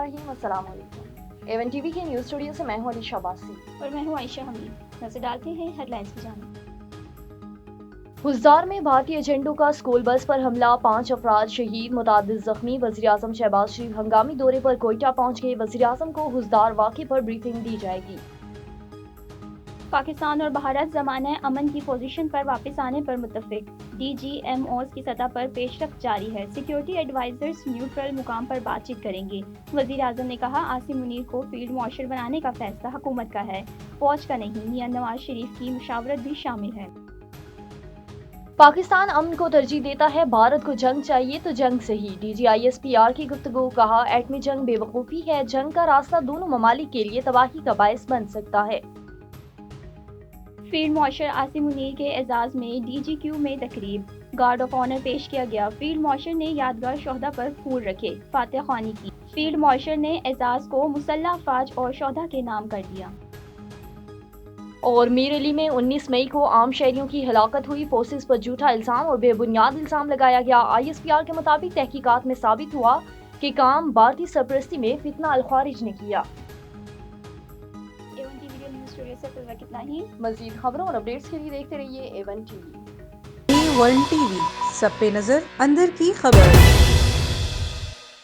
बिस्मिल्लाहिर्रहमानिर्रहीम, अस्सलाम वालेकुम। एवन टीवी के न्यूज़ स्टूडियो से मैं हूं अलीशा बासी और मैं हूं आयशा हमीद। नजर डालते हैं हेडलाइंस की जानिब। हुज़दार में भारतीय एजेंटों का स्कूल बस पर हमला, 5 अफराद शहीद, मुतादिद जख्मी। वज़ीर-ए-आज़म शहबाज शरीफ हंगामी दौरे पर कोयटा पहुंच गए। वज़ीर-ए-आज़म को हुज़दार वाक़े पर ब्रीफिंग दी जाएगी। पाकिस्तान और भारत ज़माने अमन की पोजीशन पर वापस आने पर मुत्तफिक। DGMOs की सतह पर पेशरफ्त जारी है। सिक्योरिटी एडवाइजर्स न्यूट्रल मुकाम पर बातचीत करेंगे। वज़ीर-ए-आज़म ने कहा, आसिम मुनीर को फील्ड मार्शल बनाने का फैसला हुकूमत का है, फौज का नहीं। मियां नवाज शरीफ की मुशावरत भी शामिल है। पाकिस्तान अमन को तरजीह देता है, भारत को जंग चाहिए तो जंग सही। DGISPR की गुफ्तगू, कहा एटमी जंग बेवकूफ़ी है, जंग का रास्ता दोनों ममालिक के लिए तबाही का बायस बन सकता है। फील्ड मार्शल आसिम मुनीर के एजाज में DGQ में तकरीब, गार्ड ऑफ ऑनर पेश किया गया। फील्ड मार्शल ने यादगार शोहदा पर फूल रखे, फातह ख्वानी की। फील्ड मार्शल ने एजाज को मुसल्लह अफवाज और शोहदा के नाम कर दिया। और मीर अली में 19 मई को आम शहरियों की हलाकत हुई। फोर्सेस पर झूठा इल्ज़ाम और बेबुनियाद इल्ज़ाम लगाया गया। ISPR के मुताबिक तहकीकात में साबित हुआ कि काम भारतीय सरपरस्ती में फितना अल-खारिज ने किया। A1 टीवी न्यूज़ स्टूडियो से फिलहाल कितना ही। मज़ीद खबरों और अपडेट्स के लिए देखते रहिए A1 TV। A1 TV, सब पे नजर, अंदर की खबर।